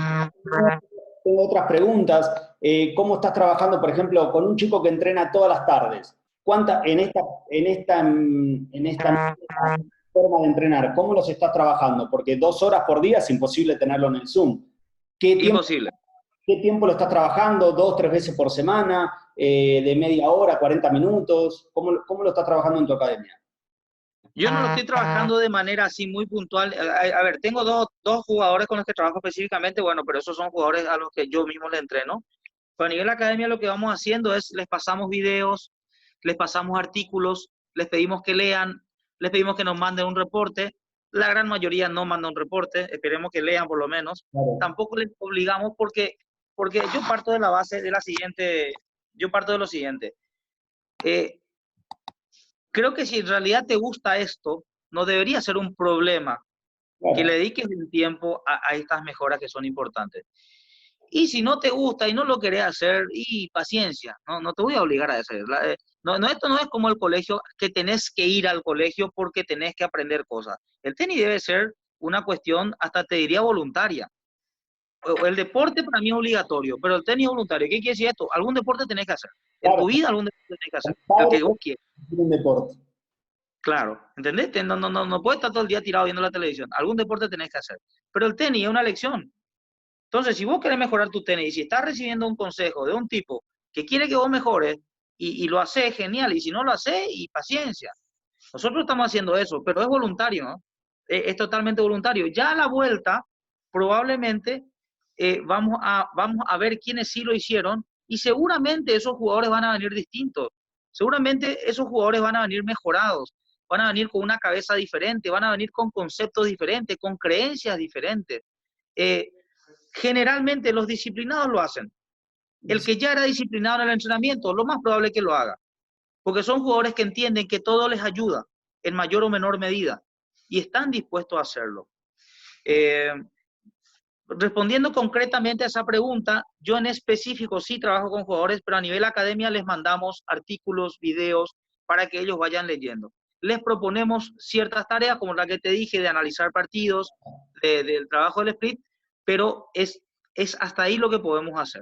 Tengo otras preguntas. ¿Cómo estás trabajando, por ejemplo, con un chico que entrena todas las tardes? En esta forma de entrenar, ¿cómo los estás trabajando? Porque 2 horas por día es imposible tenerlo en el Zoom. Imposible. ¿Qué tiempo lo estás trabajando? ¿2, 3 veces por semana? ¿De media hora, 40 minutos? ¿Cómo lo estás trabajando en tu academia? Yo no lo estoy trabajando de manera así muy puntual. A ver, tengo dos jugadores con los que trabajo específicamente, bueno, pero esos son jugadores a los que yo mismo le entreno. Pero a nivel de academia lo que vamos haciendo es, les pasamos videos, les pasamos artículos, les pedimos que lean, les pedimos que nos manden un reporte. La gran mayoría no manda un reporte, esperemos que lean por lo menos. Claro. Tampoco les obligamos porque yo parto de la base de la siguiente, yo parto de lo siguiente. Creo que si en realidad te gusta esto, no debería ser un problema que le dediques un tiempo a estas mejoras que son importantes. Y si no te gusta y no lo querés hacer, y paciencia, no te voy a obligar a hacer. Esto no es como el colegio, que tenés que ir al colegio porque tenés que aprender cosas. El tenis debe ser una cuestión, hasta te diría voluntaria. El deporte para mí es obligatorio, pero el tenis es voluntario. ¿Qué quiere decir esto? Algún deporte tenés que hacer. En Claro, tu vida algún deporte tenés que hacer. El padre que vos quieras. un deporte. Claro, ¿entendés? No puedes estar todo el día tirado viendo la televisión. Algún deporte tenés que hacer. Pero el tenis es una lección. Entonces, si vos querés mejorar tu tenis y si estás recibiendo un consejo de un tipo que quiere que vos mejores y lo haces, genial. Y si no lo haces, y paciencia. Nosotros estamos haciendo eso, pero es voluntario, ¿no? Es totalmente voluntario. Ya a la vuelta, probablemente vamos a ver quiénes sí lo hicieron y seguramente esos jugadores van a venir distintos. Seguramente esos jugadores van a venir mejorados, van a venir con una cabeza diferente, van a venir con conceptos diferentes, con creencias diferentes. Generalmente los disciplinados lo hacen. El que ya era disciplinado en el entrenamiento, lo más probable es que lo haga. Porque son jugadores que entienden que todo les ayuda. en mayor o menor medida, y están dispuestos a hacerlo. Eh, Respondiendo concretamente a esa pregunta, yo en específico sí trabajo con jugadores, pero a nivel academia les mandamos artículos, videos, para que ellos vayan leyendo. Les proponemos ciertas tareas, como la que te dije, de analizar partidos, del trabajo del split, pero es hasta ahí lo que podemos hacer.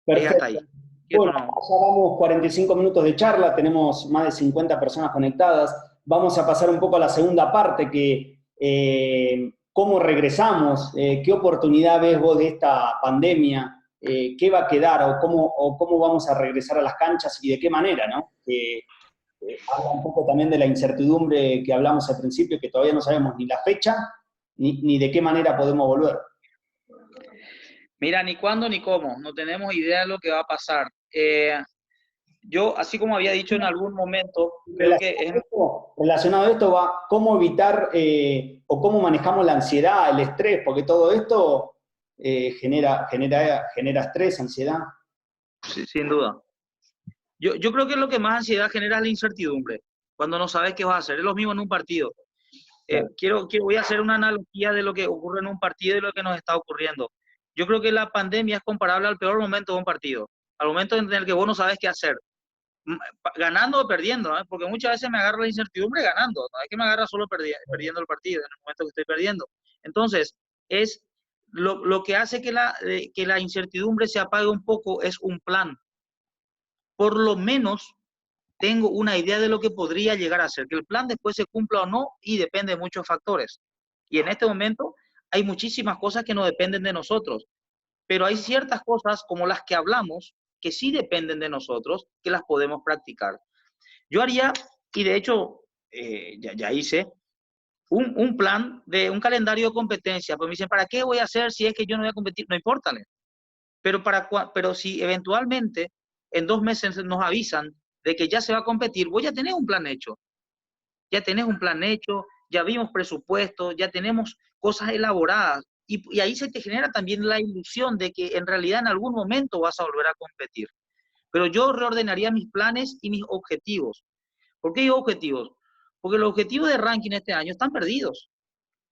Es hasta Perfecto. ahí. Bueno, No. ya vamos 45 minutos de charla, tenemos más de 50 personas conectadas. Vamos a pasar un poco a la segunda parte, que cómo regresamos, qué oportunidad ves vos de esta pandemia, qué va a quedar o cómo vamos a regresar a las canchas y de qué manera, ¿no? Habla un poco también de la incertidumbre que hablamos al principio, que todavía no sabemos ni la fecha ni de qué manera podemos volver. Mira, ni cuándo ni cómo, no tenemos idea de lo que va a pasar. Yo, así como había dicho en algún momento, creo que es... Relacionado a esto va cómo evitar o cómo manejamos la ansiedad, el estrés, porque todo esto genera estrés, ansiedad. Sí, sin duda. Yo creo que lo que más ansiedad genera es la incertidumbre, cuando no sabes qué vas a hacer. Es lo mismo en un partido. Claro. Voy a hacer una analogía de lo que ocurre en un partido y lo que nos está ocurriendo. Yo creo que la pandemia es comparable al peor momento de un partido, al momento en el que vos no sabes qué hacer, ganando o perdiendo, ¿eh? Porque muchas veces me agarra la incertidumbre ganando, no es que me agarra solo perdiendo el partido, en el momento que estoy perdiendo. Entonces, es lo que hace que la incertidumbre se apague un poco es un plan. Por lo menos tengo una idea de lo que podría llegar a ser, que el plan después se cumpla o no y depende de muchos factores. Y en este momento hay muchísimas cosas que no dependen de nosotros, pero hay ciertas cosas como las que hablamos que sí dependen de nosotros, que las podemos practicar. Yo haría, y de hecho ya hice, un plan de un calendario de competencia. Pues me dicen, ¿para qué voy a hacer si es que yo no voy a competir? No importa, pero si eventualmente en 2 meses nos avisan de que ya se va a competir, vos ya tenés un plan hecho. Ya tenés un plan hecho, ya vimos presupuesto, ya tenemos cosas elaboradas. Y ahí se te genera también la ilusión de que en realidad en algún momento vas a volver a competir. Pero yo reordenaría mis planes y mis objetivos. ¿Por qué digo objetivos? Porque los objetivos de ranking este año están perdidos.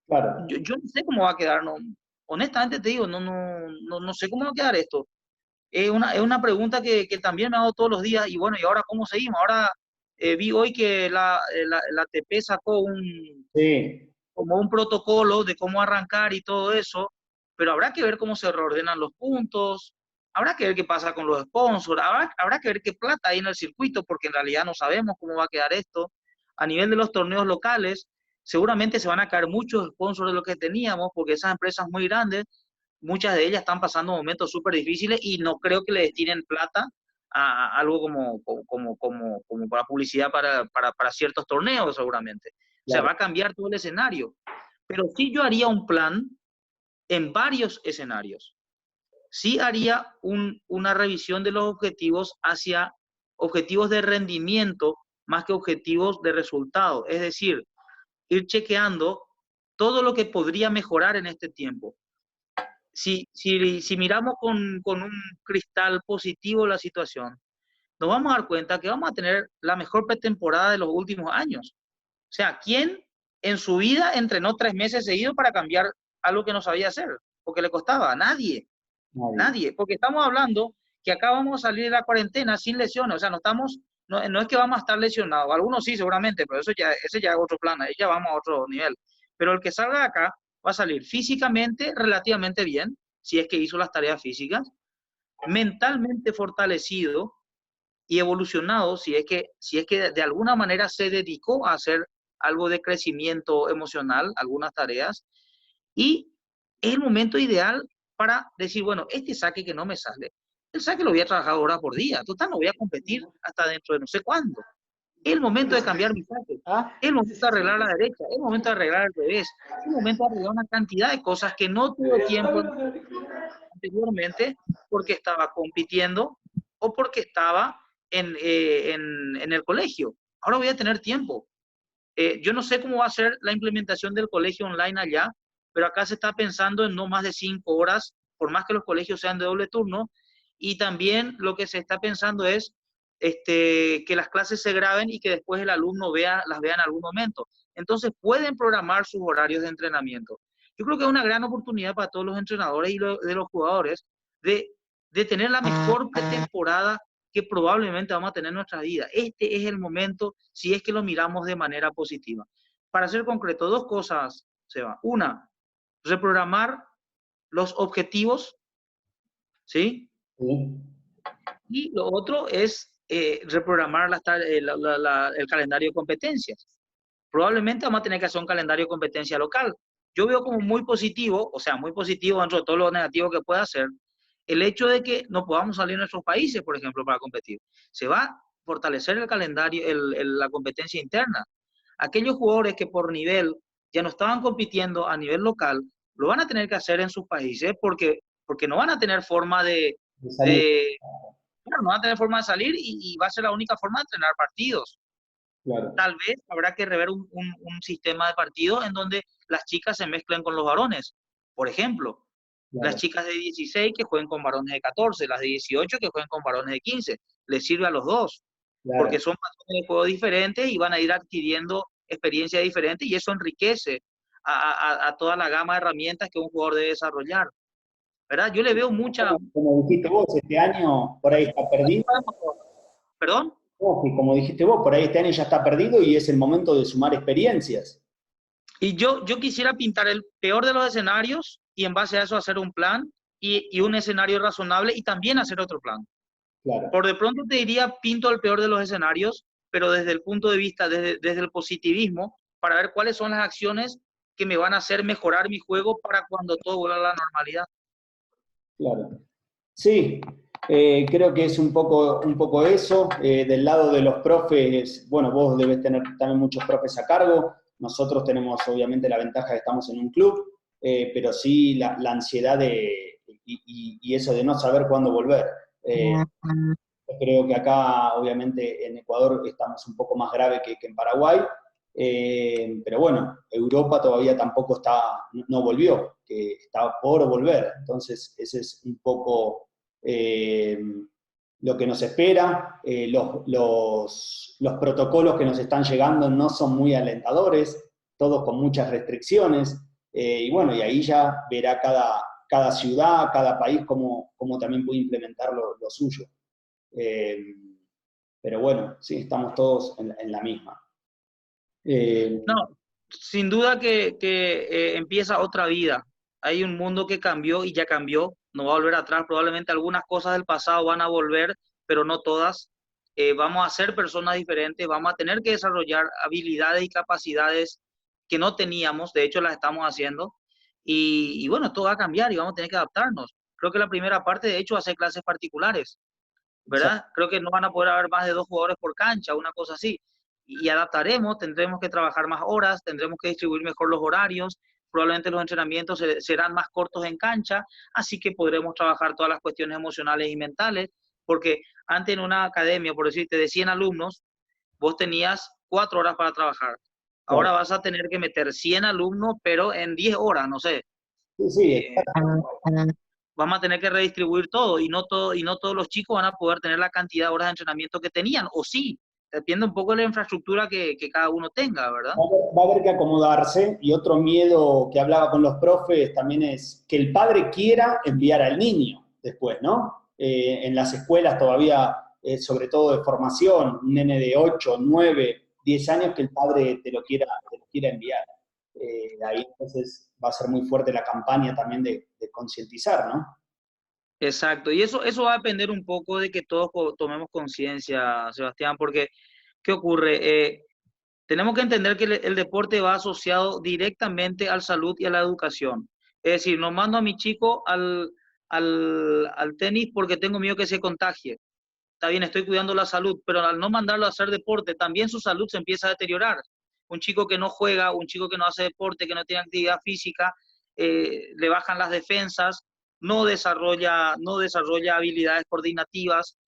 Claro. Yo no sé cómo va a quedar, no, honestamente te digo, no sé cómo va a quedar esto. Es una pregunta que también me hago todos los días. Y bueno, ¿y ahora cómo seguimos? Ahora vi hoy que la ATP sacó Sí. como un protocolo de cómo arrancar y todo eso, pero habrá que ver cómo se reordenan los puntos, habrá que ver qué pasa con los sponsors, habrá que ver qué plata hay en el circuito, porque en realidad no sabemos cómo va a quedar esto. A nivel de los torneos locales, seguramente se van a caer muchos sponsors de lo que teníamos, porque esas empresas muy grandes, muchas de ellas están pasando momentos súper difíciles y no creo que le destinen plata a algo como para publicidad para ciertos torneos, seguramente. O sea, Claro. va a cambiar todo el escenario. Pero sí yo haría un plan en varios escenarios. Sí haría una revisión de los objetivos hacia objetivos de rendimiento más que objetivos de resultado. Es decir, ir chequeando todo lo que podría mejorar en este tiempo. Si miramos con un cristal positivo la situación, nos vamos a dar cuenta que vamos a tener la mejor pretemporada de los últimos años. O sea, ¿quién en su vida entrenó 3 meses seguidos para cambiar algo que no sabía hacer? Porque le costaba. Nadie, Nadie. nadie. Porque estamos hablando que acá vamos a salir de la cuarentena sin lesiones. O sea, no es que vamos a estar lesionados. Algunos sí, seguramente, pero ese ya es otro plan. Ahí ya vamos a otro nivel. Pero el que salga de acá va a salir físicamente relativamente bien, si es que hizo las tareas físicas, mentalmente fortalecido y evolucionado, si es que de alguna manera se dedicó a hacer algo de crecimiento emocional, algunas tareas, y es el momento ideal para decir, bueno, este saque que no me sale, el saque lo voy a trabajar horas por día, total, no voy a competir hasta dentro de no sé cuándo. Es el momento de cambiar mi saque, es Ah, el momento de arreglar la derecha, es el momento de arreglar el revés, es el momento de arreglar una cantidad de cosas que no tuve tiempo anteriormente porque estaba compitiendo o porque estaba en el colegio. Ahora voy a tener tiempo. Yo no sé cómo va a ser la implementación del colegio online allá, pero acá se está pensando en no más de 5 horas, por más que los colegios sean de doble turno. Y también lo que se está pensando es que las clases se graben y que después el alumno las vea en algún momento. Entonces pueden programar sus horarios de entrenamiento. Yo creo que es una gran oportunidad para todos los entrenadores y de los jugadores de, de tener la mejor pretemporada que probablemente vamos a tener en nuestra vida. Este es el momento, si es que lo miramos de manera positiva. Para ser concreto, dos cosas, Seba. Una, reprogramar los objetivos, ¿sí? Sí. Y lo otro es reprogramar el calendario de competencias. Probablemente vamos a tener que hacer un calendario de competencia local. Yo veo como muy positivo, o sea, muy positivo dentro de todo lo negativo que pueda hacer, el hecho de que no podamos salir de nuestros países, por ejemplo, para competir. Se va a fortalecer el calendario, la competencia interna. Aquellos jugadores que por nivel ya no estaban compitiendo a nivel local, lo van a tener que hacer en sus países porque no van a tener forma De salir, de bueno, no van a tener forma de salir y va a ser la única forma de entrenar partidos. claro, Tal vez habrá que rever un sistema de partidos en donde las chicas se mezclen con los varones. Por ejemplo, las claro, chicas de 16 que jueguen con varones de 14, las de 18 que jueguen con varones de 15. Les sirve a los dos, porque claro. son patrones de juego diferentes y van a ir adquiriendo experiencia diferente y eso enriquece a toda la gama de herramientas que un jugador debe desarrollar. ¿Verdad? Yo le veo mucha... Como dijiste vos, este año por ahí está perdido. ¿Perdón? No, que como dijiste vos, por ahí este año ya está perdido y es el momento de sumar experiencias. Y yo quisiera pintar el peor de los escenarios y en base a eso hacer un plan y un escenario razonable y también hacer otro plan. Claro, Por de pronto te diría, pinto el peor de los escenarios, pero desde el punto de vista, desde el positivismo, para ver cuáles son las acciones que me van a hacer mejorar mi juego para cuando todo vuelva a la normalidad. claro. Sí, creo que es un poco eso. Del lado de los profes, bueno, vos debes tener también muchos profes a cargo. Nosotros tenemos obviamente la ventaja de que estamos en un club, pero sí la ansiedad y eso de no saber cuándo volver. Yo creo que acá, obviamente, en Ecuador estamos un poco más grave que en Paraguay, pero bueno, Europa todavía tampoco no volvió, que está por volver. Entonces, ese es un poco eh, lo que nos espera. Los protocolos que nos están llegando no son muy alentadores, todos con muchas restricciones. Y bueno, y ahí ya verá cada ciudad, cada país cómo también puede implementar lo suyo. Eh, pero bueno, sí, estamos todos en la misma. Eh, No, sin duda que empieza otra vida. Hay un mundo que cambió y ya cambió, no va a volver atrás. Probablemente algunas cosas del pasado van a volver, pero no todas. Vamos a ser personas diferentes, vamos a tener que desarrollar habilidades y capacidades que no teníamos, de hecho las estamos haciendo. Y bueno, todo va a cambiar y vamos a tener que adaptarnos. Creo que la primera parte, de hecho, va a ser clases particulares. ¿Verdad? Creo que no van a poder haber más de 2 jugadores por cancha, una cosa así. Y adaptaremos, tendremos que trabajar más horas, tendremos que distribuir mejor los horarios, probablemente los entrenamientos serán más cortos en cancha, así que podremos trabajar todas las cuestiones emocionales y mentales, porque antes en una academia, por decirte, de 100 alumnos, vos tenías 4 horas para trabajar. Ahora claro. vas a tener que meter 100 alumnos, pero en 10 horas, no sé. Sí, sí, Eh, Vamos a tener que redistribuir todo y no todos los chicos van a poder tener la cantidad de horas de entrenamiento que tenían, o sí, depende un poco de la infraestructura que cada uno tenga, ¿verdad? va a haber que acomodarse y otro miedo que hablaba con los profes también es que el padre quiera enviar al niño después, ¿no? En las escuelas todavía, sobre todo de formación, un nene de 8, 9, 10 años que el padre te lo quiera enviar. Ahí entonces va a ser muy fuerte la campaña también de concientizar, ¿no? Exacto, y eso va a depender un poco de que todos tomemos conciencia, Sebastián, porque ¿qué ocurre? Tenemos que entender que el deporte va asociado directamente a la salud y a la educación. Es decir, no mando a mi chico al tenis porque tengo miedo que se contagie. Está bien, estoy cuidando la salud, pero al no mandarlo a hacer deporte, también su salud se empieza a deteriorar. Un chico que no juega, un chico que no hace deporte, que no tiene actividad física, le bajan las defensas, no desarrolla habilidades coordinativas,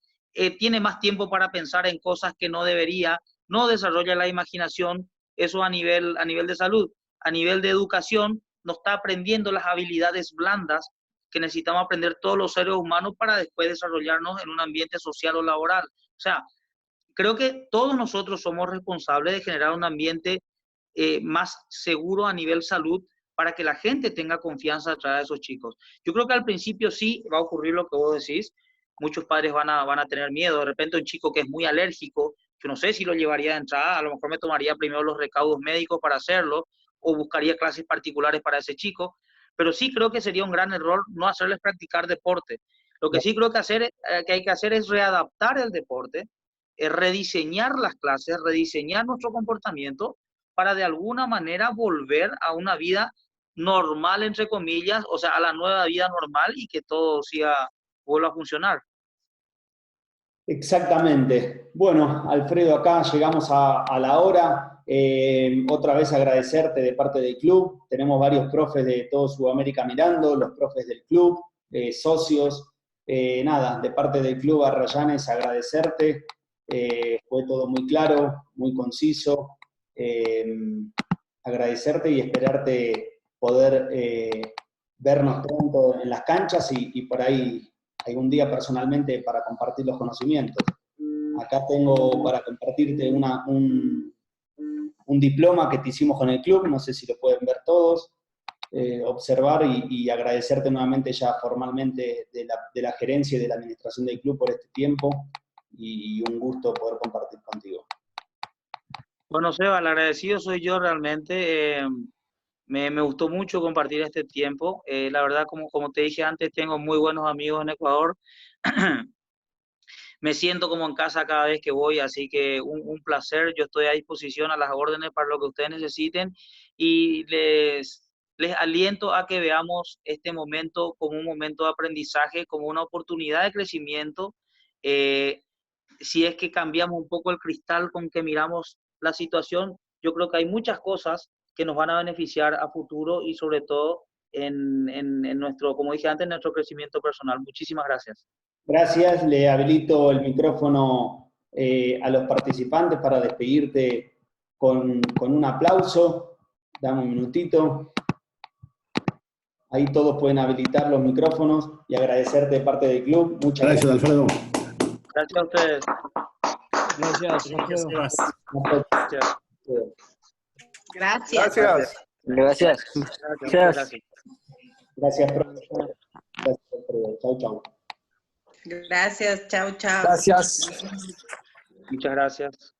tiene más tiempo para pensar en cosas que no debería, no desarrolla la imaginación, eso a nivel de salud. A nivel de educación, no está aprendiendo las habilidades blandas que necesitamos aprender todos los seres humanos para después desarrollarnos en un ambiente social o laboral. O sea, creo que todos nosotros somos responsables de generar un ambiente más seguro a nivel salud para que la gente tenga confianza a través de esos chicos. Yo creo que al principio sí va a ocurrir lo que vos decís, muchos padres van a tener miedo, de repente un chico que es muy alérgico, yo no sé si lo llevaría de entrada, a lo mejor me tomaría primero los recaudos médicos para hacerlo, o buscaría clases particulares para ese chico, pero sí creo que sería un gran error no hacerles practicar deporte. Lo que sí creo que hay que hacer es readaptar el deporte, rediseñar las clases, rediseñar nuestro comportamiento para de alguna manera volver a una vida normal, entre comillas, o sea, a la nueva vida normal y que todo vuelva a funcionar. Exactamente. Bueno, Alfredo, acá llegamos a la hora. Otra vez agradecerte de parte del club. Tenemos varios profes de todo Sudamérica mirando, los profes del club, socios. Nada, de parte del club Arrayanes, agradecerte. Fue todo muy claro, muy conciso. Agradecerte y esperarte poder vernos pronto en las canchas y por ahí algún día personalmente para compartir los conocimientos. Acá tengo para compartirte un diploma que te hicimos con el club, no sé si lo pueden ver todos, observar y agradecerte nuevamente ya formalmente de la gerencia y de la administración del club por este tiempo y un gusto poder compartir contigo. Bueno, Seba, el agradecido soy yo realmente. Me gustó mucho compartir este tiempo. La verdad, como te dije antes, tengo muy buenos amigos en Ecuador. Me siento como en casa cada vez que voy, así que un placer. Yo estoy a disposición, a las órdenes para lo que ustedes necesiten y les aliento a que veamos este momento como un momento de aprendizaje, como una oportunidad de crecimiento. Si es que cambiamos un poco el cristal con que miramos la situación, yo creo que hay muchas cosas que nos van a beneficiar a futuro y sobre todo en nuestro, como dije antes, en nuestro crecimiento personal. Muchísimas gracias. Gracias, le habilito el micrófono a los participantes para despedirte con un aplauso. Dame un minutito. Ahí todos pueden habilitar los micrófonos y agradecerte de parte del club. Muchas gracias. Alfredo. Gracias a ustedes. Gracias, Alfredo. Gracias. Gracias. Gracias, profe. Gracias, Alfredo. Chau, chau. Gracias, chao, chao. Gracias. Muchas gracias.